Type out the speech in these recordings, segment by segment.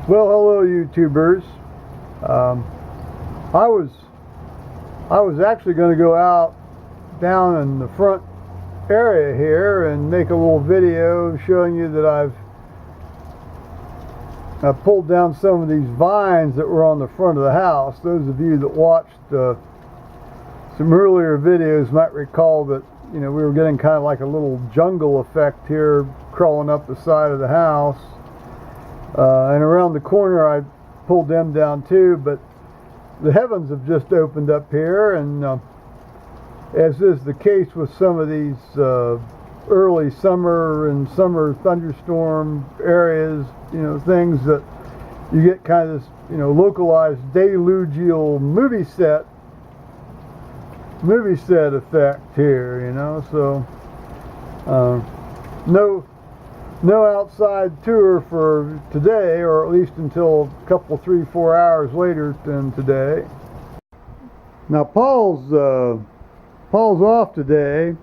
Well, hello, YouTubers. Um, I was actually going to go out down in the front area here and make a little video showing you that I've pulled down some of these vines that were on the front of the house. Those of you that watched some earlier videos might recall that we were getting kind of like a little jungle effect here, crawling up the side of the house. And around the corner I pulled them down too, but the heavens have just opened up here, and as is the case with some of these early summer and summer thunderstorm areas, things that you get kind of this localized delugeal movie set effect here, so no outside tour for today, or at least until a couple, 3-4 hours later than today. Now Paul's off today,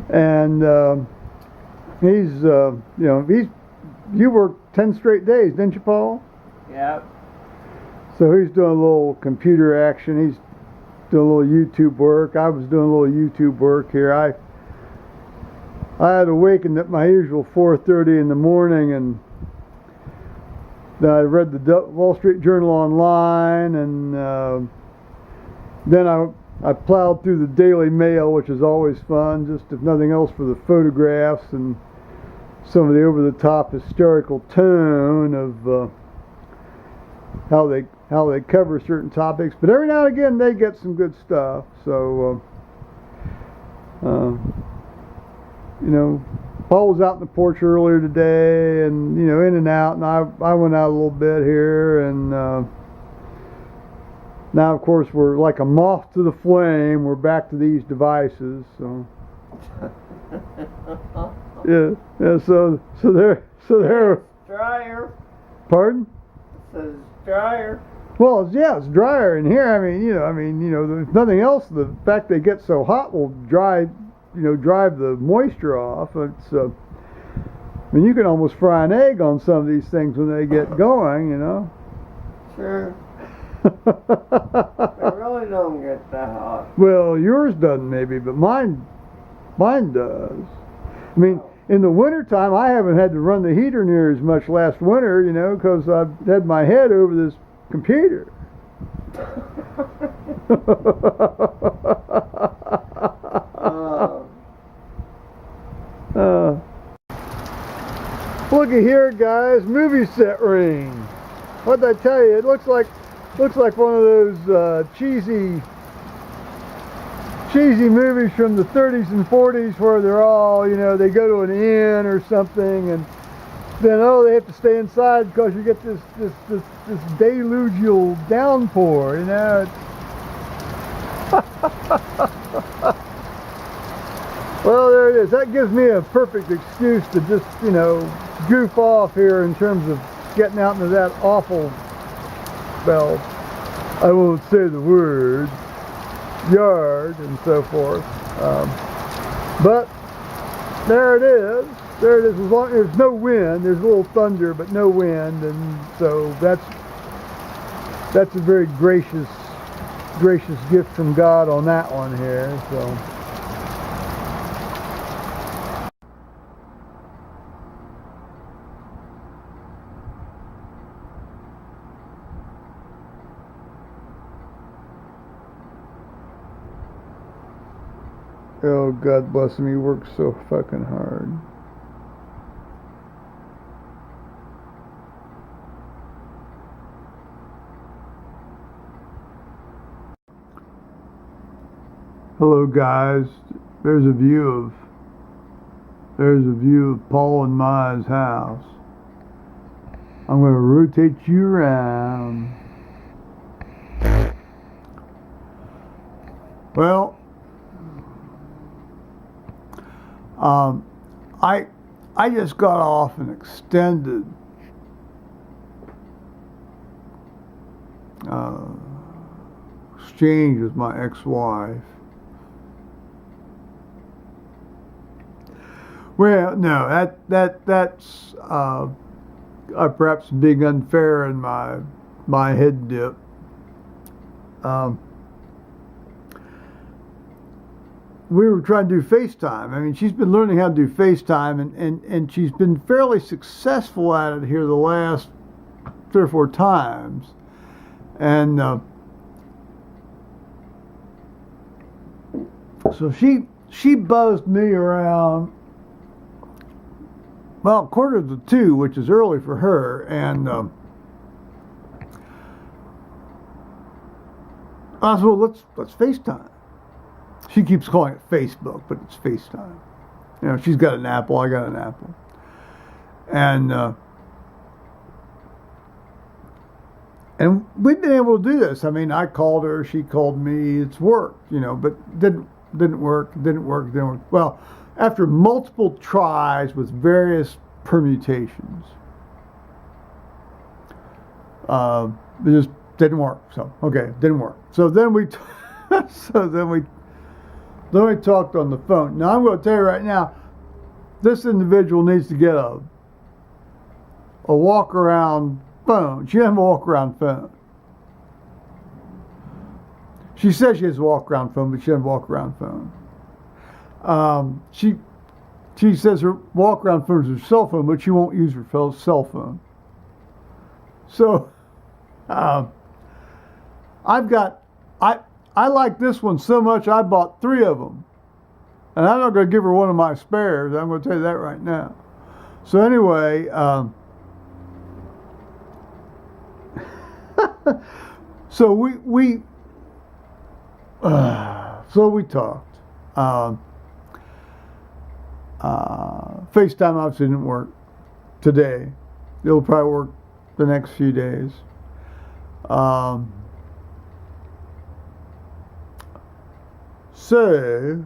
and you worked 10 straight days, didn't you, Paul? Yep. So he's doing a little computer action. He's doing a little YouTube work. I was doing a little YouTube work here. I had awakened at my usual 4:30 in the morning, and then I read the Wall Street Journal online, and then I plowed through the Daily Mail, which is always fun, just if nothing else for the photographs and some of the over-the-top hysterical tone of how they cover certain topics. But every now and again they get some good stuff. So Paul was out in the porch earlier today, and in and out, and I went out a little bit here, and now of course we're like a moth to the flame. We're back to these devices, so yeah. So there. Dryer. Pardon? It says dryer. Well, it's drier in here. There's nothing else. The fact they get so hot will drive the moisture off. It's you can almost fry an egg on some of these things when they get going, Sure. They really don't get that hot. Well, yours doesn't maybe, but mine does. In the wintertime, I haven't had to run the heater near as much last winter, because I've had my head over this computer. Looky here, guys, movie set ring. What'd I tell you? It looks like one of those cheesy movies from the 30s and 40s where they're all, they go to an inn or something, and then they have to stay inside because you get this delugeal downpour, Well, there it is. That gives me a perfect excuse to just, goof off here in terms of getting out into that awful, well, I won't say the word, yard and so forth. But there it is. There it is. As long as there's no wind, there's a little thunder, but no wind, and so that's a very gracious gift from God on that one here. So. Oh, God bless him, he works so fucking hard. Hello, guys. There's a view of Paul and Ma's house. I'm going to rotate you around. Well, I just got off an extended exchange with my ex-wife. Well, no, that's perhaps being unfair in my head dip. We were trying to do FaceTime. I mean, she's been learning how to do FaceTime, and she's been fairly successful at it here the last 3 or 4 times. And so she buzzed me around, well, 1:45, which is early for her, and I said, well, let's FaceTime. She keeps calling it Facebook, but it's FaceTime. You know, she's got an Apple, I got an Apple. And we've been able to do this. I mean, I called her, she called me, it's worked, you know, but didn't work. Well, after multiple tries with various permutations, it just didn't work. So, okay, didn't work. So then we talked on the phone. Now, I'm going to tell you right now, this individual needs to get a walk-around phone. She doesn't have a walk-around phone. She says she has a walk-around phone, but she doesn't have a walk-around phone. She says her walk-around phone is her cell phone, but she won't use her cell phone. So, I like this one so much, I bought 3 of them. And I'm not going to give her one of my spares. I'm going to tell you that right now. So anyway, so we talked. FaceTime obviously didn't work today. It'll probably work the next few days. There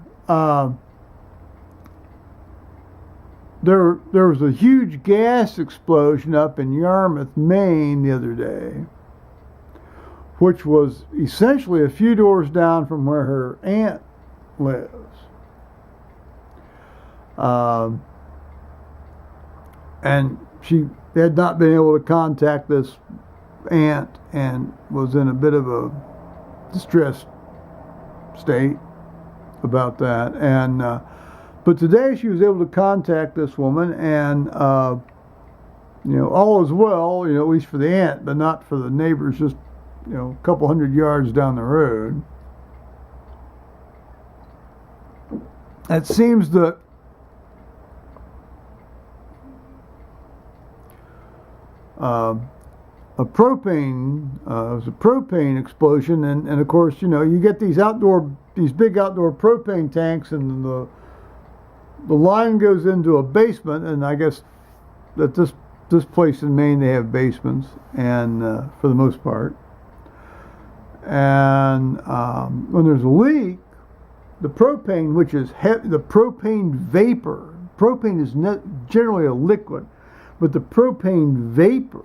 was a huge gas explosion up in Yarmouth, Maine the other day, which was essentially a few doors down from where her aunt lives. And she had not been able to contact this aunt and was in a bit of a distressed state about that. And but today she was able to contact this woman, and you know, all is well, you know, at least for the aunt, but not for the neighbors just, you know, a couple hundred yards down the road. It seems that it was a propane explosion, and of course, you know, you get these big outdoor propane tanks, and the line goes into a basement, and I guess that this place in Maine, they have basements, and for the most part, and when there's a leak, the propane, which is the propane vapor, propane is generally a liquid, but the propane vapor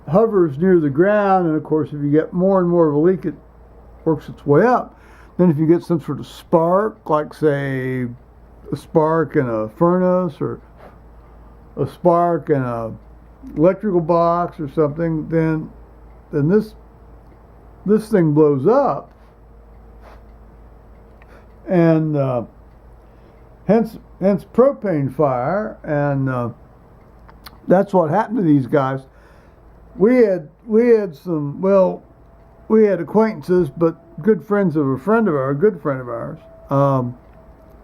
hovers near the ground, and of course, if you get more and more of a leak, it works its way up. Then if you get some sort of spark, like say a spark in a furnace or a spark in a electrical box or something, then this thing blows up, and hence propane fire, and that's what happened to these guys. We had acquaintances, but good friends of a good friend of ours,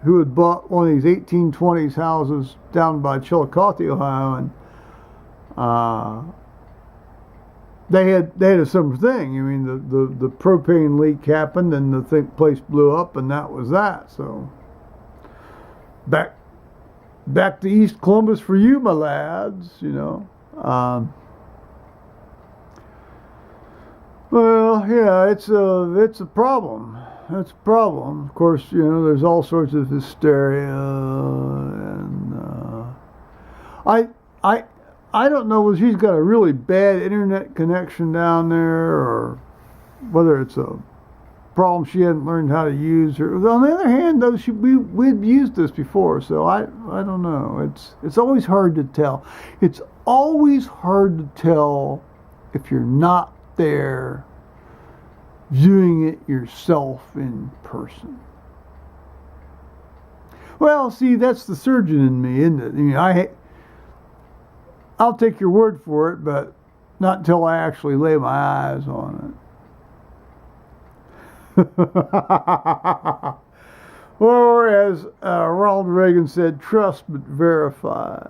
who had bought one of these 1820s houses down by Chillicothe, Ohio, and they had a similar thing. I mean, the propane leak happened, and the place blew up, and that was that. So back to East Columbus for you, my lads. You know. Well, yeah, it's a problem. It's a problem. Of course, you know, there's all sorts of hysteria, and I don't know whether she's got a really bad internet connection down there, or whether it's a problem she hadn't learned how to use. Or on the other hand, though, we'd used this before, so I don't know. It's always hard to tell. It's always hard to tell if you're not there viewing it yourself in person. Well, see, that's the surgeon in me, isn't it? I mean, I'll take your word for it, but not until I actually lay my eyes on it. Or as Ronald Reagan said, trust but verify.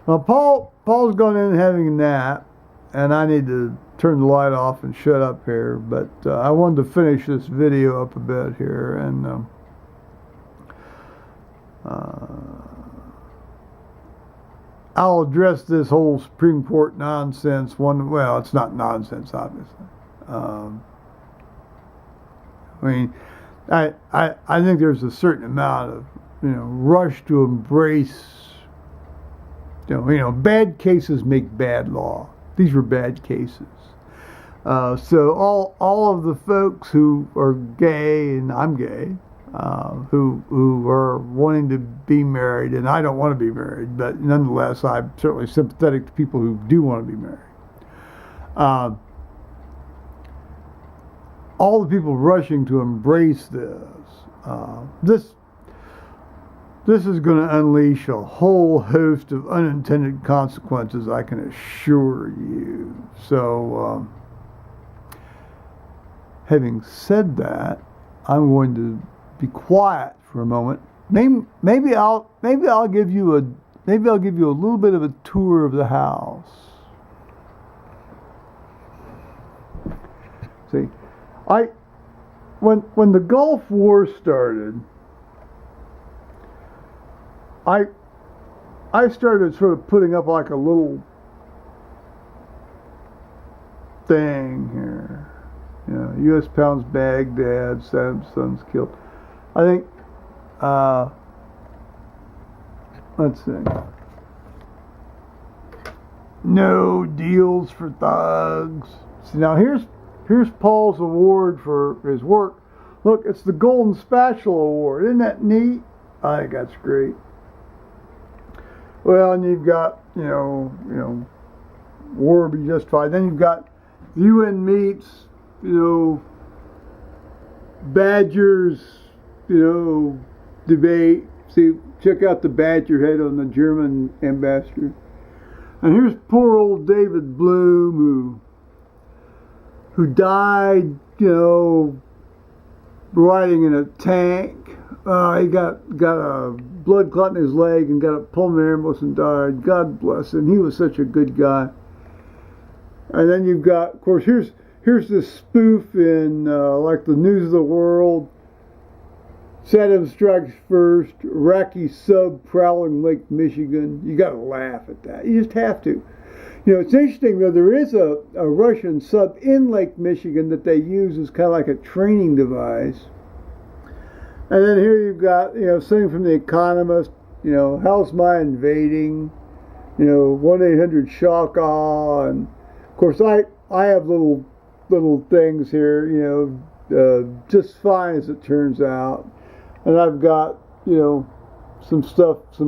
Well, Paul's gone in and having a nap, and I need to turn the light off and shut up here. But I wanted to finish this video up a bit here, and I'll address this whole Supreme Court nonsense. Well, it's not nonsense, obviously. I mean, I think there's a certain amount of rush to embrace. Bad cases make bad law. These were bad cases. So all of the folks who are gay, and I'm gay, who are wanting to be married, and I don't want to be married, but nonetheless, I'm certainly sympathetic to people who do want to be married. All the people rushing to embrace this is going to unleash a whole host of unintended consequences, I can assure you. So, having said that, I'm going to be quiet for a moment. Maybe I'll give you a little bit of a tour of the house. See, when the Gulf War started, I started sort of putting up like a little thing here. U.S. pounds Baghdad, Saddam Sons killed. I think, let's see. No deals for thugs. See, now here's Paul's award for his work. Look, it's the Golden Spatula Award. Isn't that neat? I think that's great. Well, and you've got, war be justified. Then you've got UN meets, Badgers, debate. See, check out the badger head on the German ambassador. And here's poor old David Bloom, who died, riding in a tank. He got a blood clot in his leg and got a pulmonary embolism and died. God bless him. He was such a good guy. And then you've got, of course, here's this spoof in like the News of the World. Saddam strikes first. Iraqi sub prowling Lake Michigan. You got to laugh at that. You just have to. It's interesting though. There is a Russian sub in Lake Michigan that they use as kind of like a training device. And then here you've got, something from The Economist, how's my invading, 1-800-SHOCK-AWW, and of course I have little things here, just fine as it turns out, and I've got, some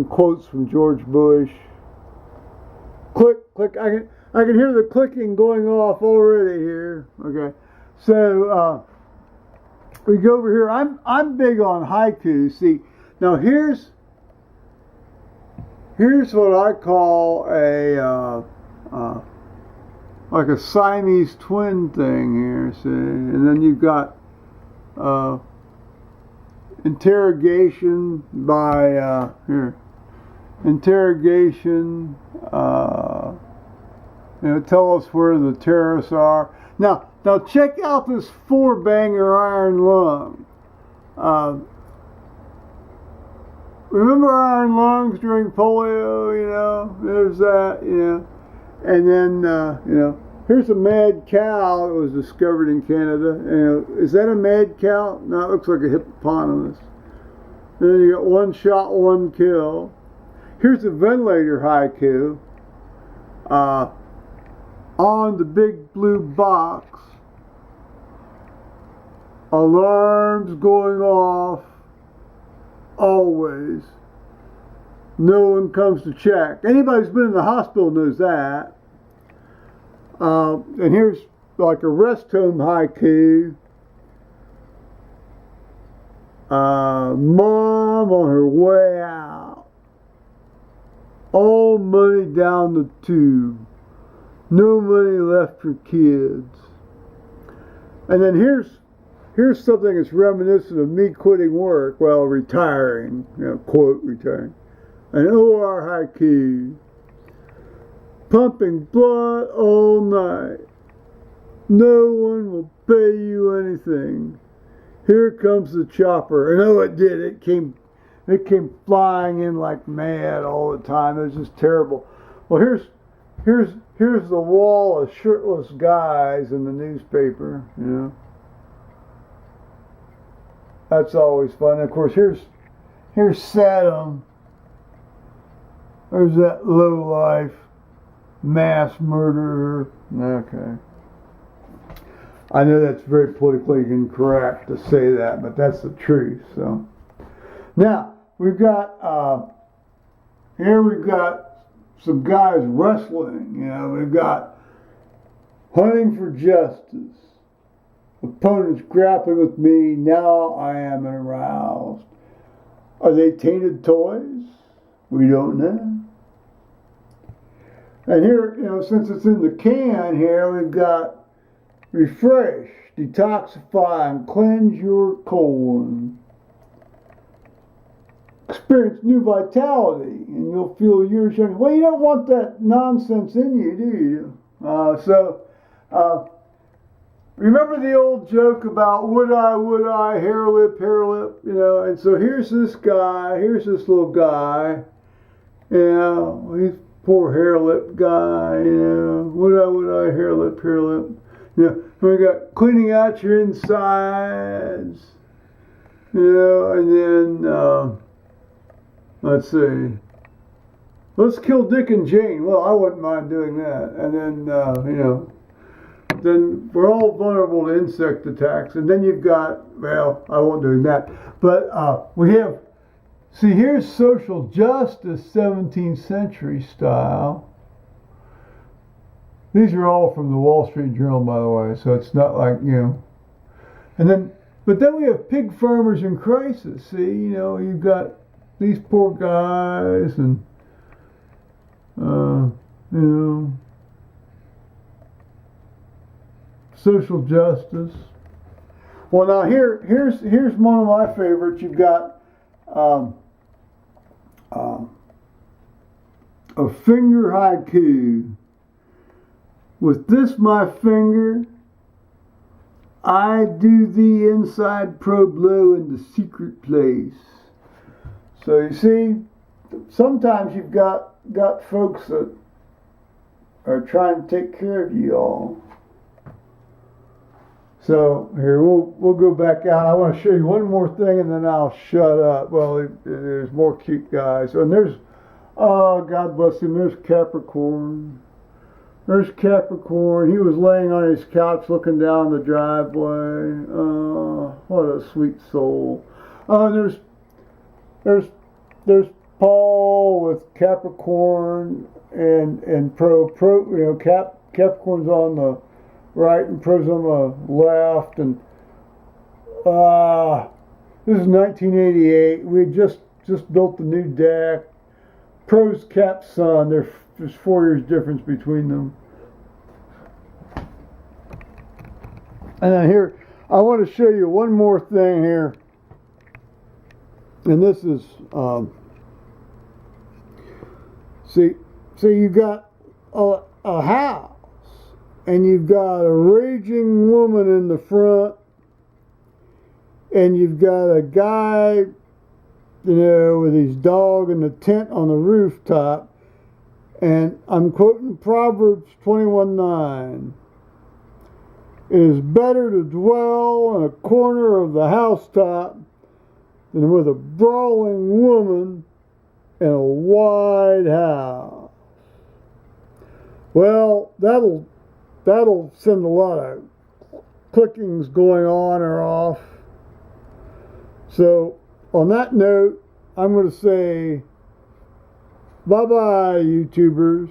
quotes from George Bush. Click, I can hear the clicking going off already here. Okay, so. We go over here. I'm big on haiku. See, now here's what I call like a Siamese twin thing here. See, and then you've got interrogation by interrogation. Tell us where the terrorists are. Now check out this 4-banger iron lung. Remember iron lungs during polio? There's that, And then, here's a mad cow that was discovered in Canada. Is that a mad cow? No, it looks like a hippopotamus. And then you got 1 shot, 1 kill. Here's a ventilator haiku. on the big blue box, alarms going off always. No one comes to check. Anybody who's been in the hospital knows that. And here's like a rest home haiku. Mom on her way out. All money down the tube. No money left for kids. And then here's something that's reminiscent of me quitting work, well, retiring, quote, retiring. An OR haiku. Pumping blood all night. No one will pay you anything. Here comes the chopper. And oh, it did. It came flying in like mad all the time. It was just terrible. Well, here's the wall of shirtless guys in the newspaper. That's always fun. And of course, here's Saddam. There's that lowlife mass murderer. Okay. I know that's very politically incorrect to say that, but that's the truth. So now we've got some guys wrestling. We've got hunting for justice. Opponents grappling with me. Now I am aroused. Are they tainted toys? We don't know. And here, since it's in the can here, we've got refresh, detoxify, and cleanse your colon. Experience new vitality, and you'll feel years younger. Well, you don't want that nonsense in you, do you? Remember the old joke about would I, hair lip, and so here's this little guy, he's poor hair lip guy, would I, hair lip, we got cleaning out your insides, and then, let's see, let's kill Dick and Jane. Well, I wouldn't mind doing that. And then, then we're all vulnerable to insect attacks. And then you've got, well, I won't do that. But we have, see, here's social justice, 17th century style. These are all from the Wall Street Journal, by the way, so it's not like, And then, but then we have pig farmers in crisis. See, you've got these poor guys and, social justice. Well, now here's one of my favorites. You've got a finger haiku. With this my finger, I do the inside probe low in the secret place. So you see, sometimes you've got folks that are trying to take care of you all. So here we'll go back out. I want to show you one more thing, and then I'll shut up. Well, there's more cute guys, and there's, oh, God bless him. There's Capricorn. There's Capricorn. He was laying on his couch looking down the driveway. What a sweet soul. And there's Paul with Capricorn and Pro. Capricorn's on the right and Pro's on the left. And this is 1988. We had just built the new deck. Pro's Cap's son. There's 4 years difference between them. And then here, I want to show you one more thing here. And this is, see you got a house, and you've got a raging woman in the front, and you've got a guy, with his dog in the tent on the rooftop. And I'm quoting Proverbs 21:9. It is better to dwell in a corner of the housetop than with a brawling woman in a wide house. Well, that'll send a lot of clickings going on or off. So on that note, I'm going to say bye-bye, YouTubers.